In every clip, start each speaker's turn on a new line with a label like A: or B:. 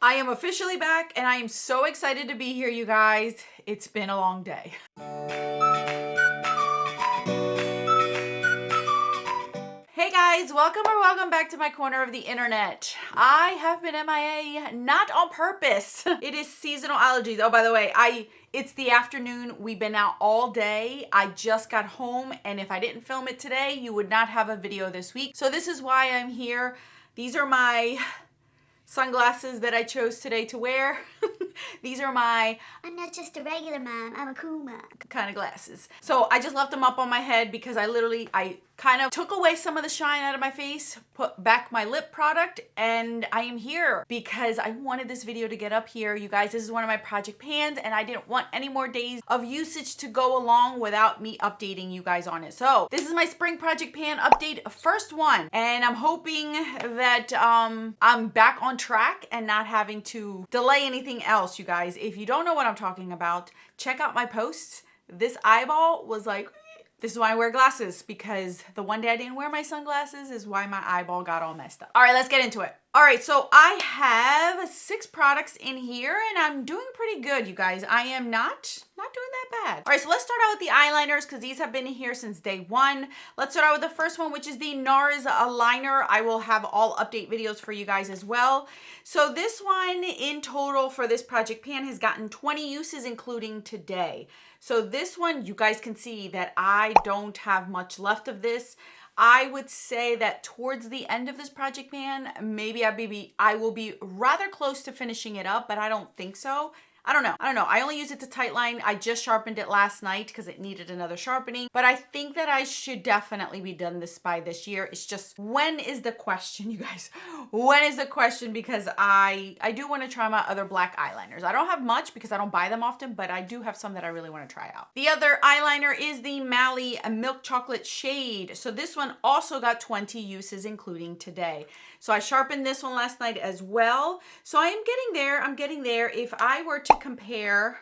A: I am officially back and I am so excited to be here, you guys. It's been a long day. Hey guys, welcome back to my corner of the internet. I have been MIA, not on purpose. It is seasonal allergies. Oh, by the way, it's the afternoon. We've been out all day. I just got home, and if I didn't film it today, you would not have a video this week. So this is why I'm here. These are my sunglasses that I chose today to wear. These are my
B: I'm not just a regular mom, I'm a cool mom
A: kind of glasses. So I just left them up on my head because I kind of took away some of the shine out of my face, put back my lip product, and I am here because I wanted this video to get up here. You guys, this is one of my project pans and I didn't want any more days of usage to go along without me updating you guys on it. So this is my spring project pan update, first one, and I'm hoping that I'm back on track and not having to delay anything else, you guys. If you don't know what I'm talking about, check out my posts. This eyeball was like, this is why I wear glasses, because the one day I didn't wear my sunglasses is why my eyeball got all messed up. All right, let's get into it. All right, so I have 6 products in here and I'm doing pretty good, you guys. I am not doing that bad. All right, so let's start out with the eyeliners because these have been here since day one. Let's start out with the first one, which is the NARS liner. I will have all update videos for you guys as well. So this one in total for this project pan has gotten 20 uses, including today. So this one, you guys can see that I don't have much left of this. I would say that towards the end of this project pan, maybe I will be rather close to finishing it up, but I don't think so. I don't know. I only use it to tightline. I just sharpened it last night because it needed another sharpening, but I think that I should definitely be done this by this year. It's just, when is the question, you guys? When is the question? Because I do want to try my other black eyeliners. I don't have much because I don't buy them often, but I do have some that I really want to try out. The other eyeliner is the Mally Milk Chocolate Shade. So this one also got 20 uses, including today. So I sharpened this one last night as well. So I am getting there. I'm getting there. If I were to compare,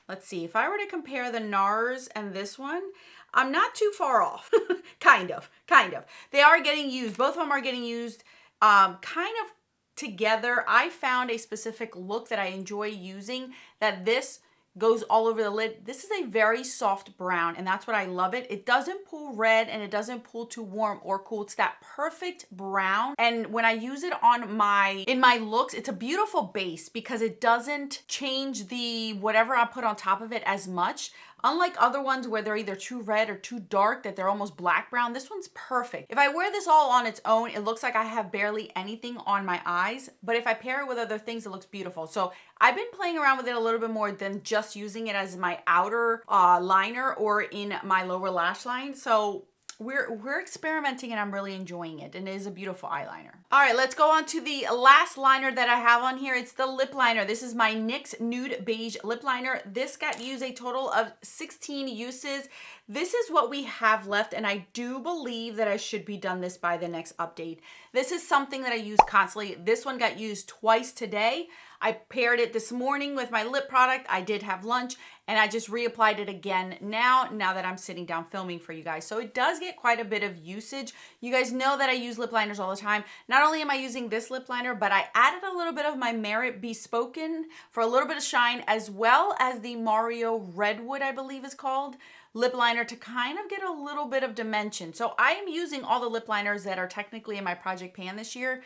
A: let's see, if I were to compare the NARS and this one, I'm not too far off. kind of. They are getting used. Both of them are getting used kind of together. I found a specific look that I enjoy using that this goes all over the lid. This is a very soft brown, and that's what I love it. It doesn't pull red and it doesn't pull too warm or cool. It's that perfect brown. And when I use it on in my looks, it's a beautiful base because it doesn't change the whatever I put on top of it as much. Unlike other ones where they're either too red or too dark that they're almost black brown, this one's perfect. If I wear this all on its own, it looks like I have barely anything on my eyes, but if I pair it with other things, it looks beautiful. So I've been playing around with it a little bit more than just using it as my outer liner or in my lower lash line. So we're experimenting and I'm really enjoying it, and it is a beautiful eyeliner. All right, let's go on to the last liner that I have on here. It's the lip liner. This is my NYX Nude Beige Lip Liner. This got used a total of 16 uses. This is what we have left, and I do believe that I should be done this by the next update. This is something that I use constantly. This one got used twice today. I paired it this morning with my lip product. I did have lunch and I just reapplied it again now that I'm sitting down filming for you guys. So it does get quite a bit of usage. You guys know that I use lip liners all the time. Not only am I using this lip liner, but I added a little bit of my Merit Bespoken for a little bit of shine, as well as the Mario Redwood, I believe is called, lip liner to kind of get a little bit of dimension. So I am using all the lip liners that are technically in my project pan this year.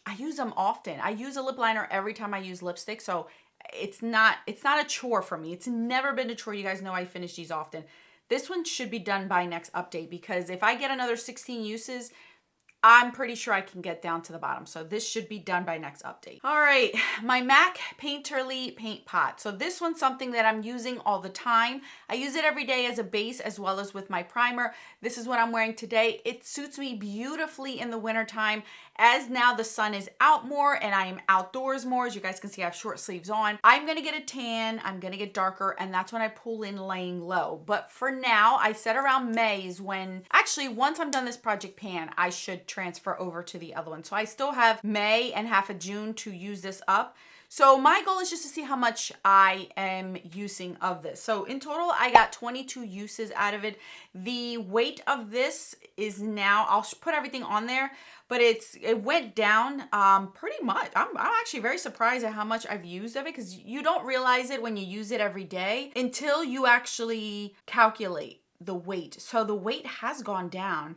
A: I use them often. I use a lip liner every time I use lipstick, so it's not a chore for me. It's never been a chore. You guys know I finish these often. This one should be done by next update because if I get another 16 uses, I'm pretty sure I can get down to the bottom. So this should be done by next update. All right, my MAC Painterly Paint Pot. So this one's something that I'm using all the time. I use it every day as a base as well as with my primer. This is what I'm wearing today. It suits me beautifully in the wintertime. As now the sun is out more and I am outdoors more, as you guys can see I have short sleeves on, I'm gonna get a tan, I'm gonna get darker, and that's when I pull in laying low. But for now, I said around May is when, actually once I'm done this project pan, I should transfer over to the other one. So I still have May and half of June to use this up. So my goal is just to see how much I am using of this. So in total, I got 22 uses out of it. The weight of this is now, I'll put everything on there, but it went down pretty much. I'm actually very surprised at how much I've used of it, because you don't realize it when you use it every day until you actually calculate the weight. So the weight has gone down,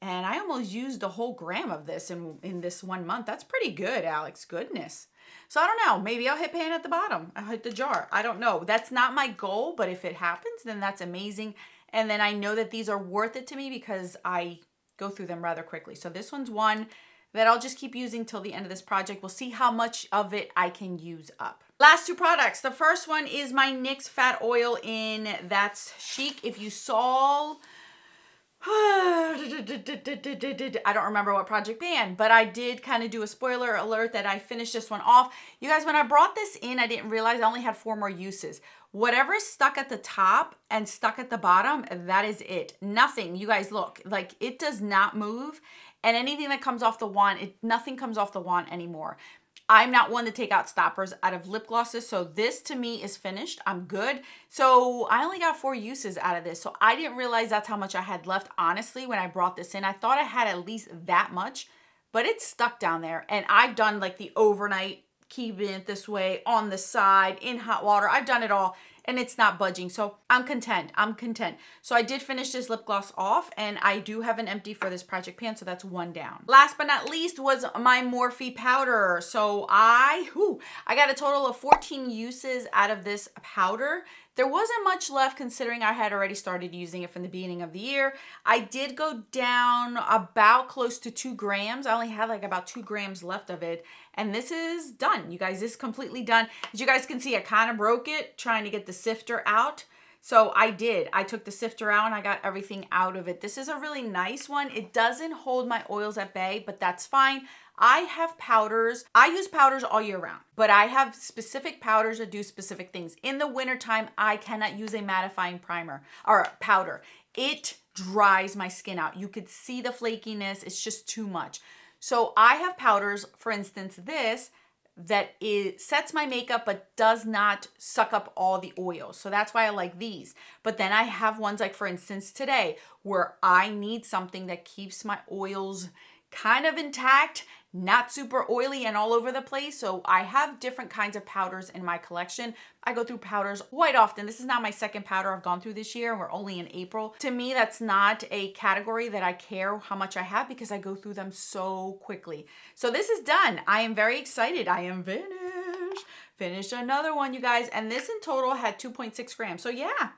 A: and I almost used the whole gram of this in this 1 month. That's pretty good, Alex. Goodness. So I don't know. Maybe I'll hit pan at the bottom. I'll hit the jar. I don't know. That's not my goal, but if it happens, then that's amazing. And then I know that these are worth it to me because I go through them rather quickly. So this one's one that I'll just keep using till the end of this project. We'll see how much of it I can use up. Last two products. The first one is my NYX Fat Oil in That's Chic. If you saw... I don't remember what project pan, but I did kind of do a spoiler alert that I finished this one off. You guys, when I brought this in, I didn't realize I only had 4 more uses. Whatever is stuck at the top and stuck at the bottom, that is it. Nothing. You guys, look, like it does not move, and anything that comes off the wand, nothing comes off the wand anymore. I'm not one to take out stoppers out of lip glosses, so this to me is finished. I'm good. So I only got 4 uses out of this, so I didn't realize that's how much I had left, honestly, when I brought this in. I thought I had at least that much, but it's stuck down there, and I've done like the overnight, keeping it this way, on the side, in hot water. I've done it all, and it's not budging, so I'm content. I'm content. So I did finish this lip gloss off, and I do have an empty for this project pan, so that's 1 down. Last but not least was my Morphe powder. So I got a total of 14 uses out of this powder. There wasn't much left considering I had already started using it from the beginning of the year. I did go down about close to 2 grams. I only had like about 2 grams left of it. And this is done. You guys, this is completely done. As you guys can see, I kind of broke it trying to get the sifter out. So I did. I took the sifter out and I got everything out of it. This is a really nice one. It doesn't hold my oils at bay, but that's fine. I have powders. I use powders all year round, but I have specific powders that do specific things. In the wintertime, I cannot use a mattifying primer or powder. It dries my skin out. You could see the flakiness. It's just too much. So I have powders, for instance, this, that it sets my makeup but does not suck up all the oil. So that's why I like these. But then I have ones like, for instance, today, where I need something that keeps my oils kind of intact, not super oily and all over the place. So I have different kinds of powders in my collection. I go through powders quite often. This is not my second powder I've gone through this year, and we're only in April. To me, that's not a category that I care how much I have because I go through them so quickly. So this is done. I am very excited. I am finished. Finished another one, you guys. And this in total had 2.6 grams. So yeah,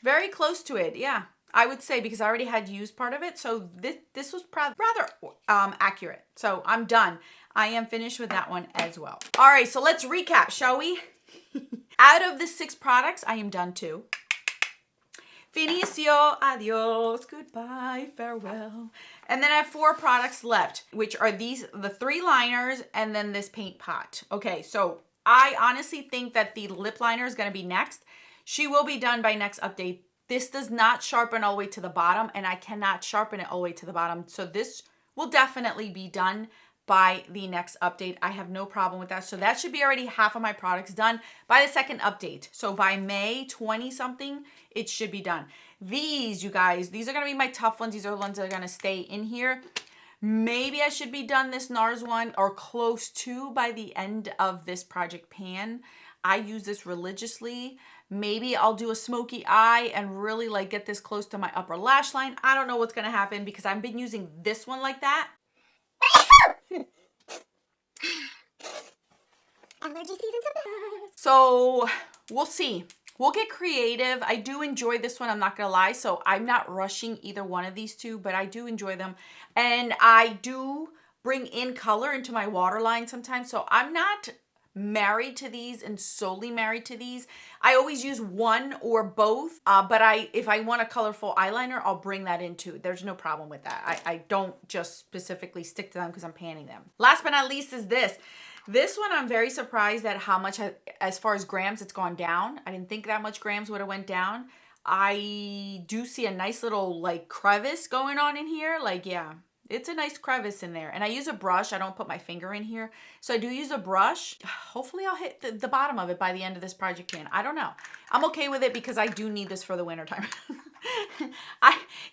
A: very close to it. Yeah. I would say, because I already had used part of it, so this was rather accurate. So I'm done. I am finished with that one as well. All right, so let's recap, shall we? Out of the 6 products, I am done too. Finicio, adios, goodbye, farewell. And then I have 4 products left, which are the 3 liners and then this paint pot. Okay, so I honestly think that the lip liner is going to be next. She will be done by next update. This does not sharpen all the way to the bottom, and I cannot sharpen it all the way to the bottom. So this will definitely be done by the next update. I have no problem with that. So that should be already half of my products done by the second update. So by May 20 something, it should be done. These, you guys, these are going to be my tough ones. These are the ones that are going to stay in here. Maybe I should be done this NARS one or close to by the end of this project pan. I use this religiously. Maybe I'll do a smoky eye and really like get this close to my upper lash line. I don't know what's going to happen because I've been using this one like that.
B: Allergy season.
A: So we'll see. We'll get creative. I do enjoy this one, I'm not going to lie. So I'm not rushing either one of these 2, but I do enjoy them. And I do bring in color into my waterline sometimes. So I'm not married to these and solely married to these. I always use one or both, but if I want a colorful eyeliner, I'll bring that in too. There's no problem with that. I don't just specifically stick to them because I'm panning them. Last but not least is this. This one, I'm very surprised at how much, as far as grams, it's gone down. I didn't think that much grams would have went down. I do see a nice little like crevice going on in here. Like, yeah, It's a nice crevice in there. And I use a brush. I don't put my finger in here. So I do use a brush. Hopefully I'll hit the bottom of it by the end of this project pan. I don't know. I'm okay with it because I do need this for the winter time.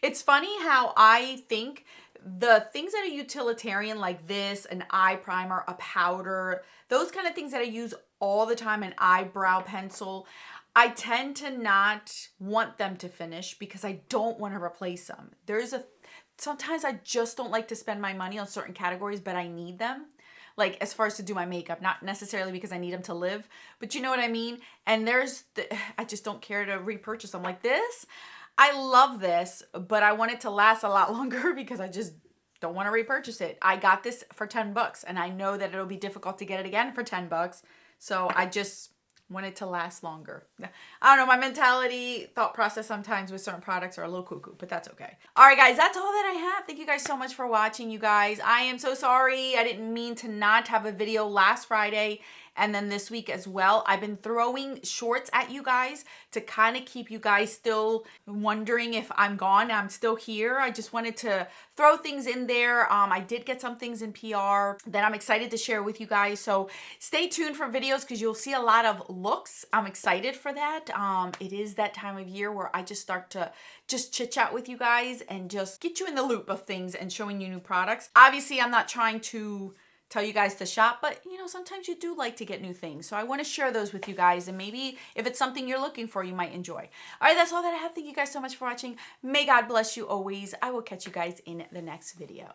A: It's funny how I think the things that are utilitarian like this, an eye primer, a powder, those kind of things that I use all the time, an eyebrow pencil, I tend to not want them to finish because I don't want to replace them. Sometimes I just don't like to spend my money on certain categories, but I need them. Like as far as to do my makeup, not necessarily because I need them to live, but you know what I mean? And I just don't care to repurchase them like this. I love this, but I want it to last a lot longer because I just don't want to repurchase it. I got this for 10 bucks and I know that it'll be difficult to get it again for 10 bucks. So I just want it to last longer. I don't know, my mentality, thought process sometimes with certain products are a little cuckoo, but that's okay. All right, guys, that's all that I have. Thank you guys so much for watching, you guys. I am so sorry. I didn't mean to not have a video last Friday and then this week as well. I've been throwing shorts at you guys to kind of keep you guys still wondering if I'm gone. I'm still here. I just wanted to throw things in there. I did get some things in PR that I'm excited to share with you guys. So stay tuned for videos because you'll see a lot of looks. I'm excited for that. It is that time of year where I just start to just chit chat with you guys and just get you in the loop of things and showing you new products. Obviously, I'm not trying to tell you guys to shop, but you know, sometimes you do like to get new things. So I want to share those with you guys, and maybe if it's something you're looking for, you might enjoy. All right, that's all that I have. Thank you guys so much for watching. May God bless you always. I will catch you guys in the next video.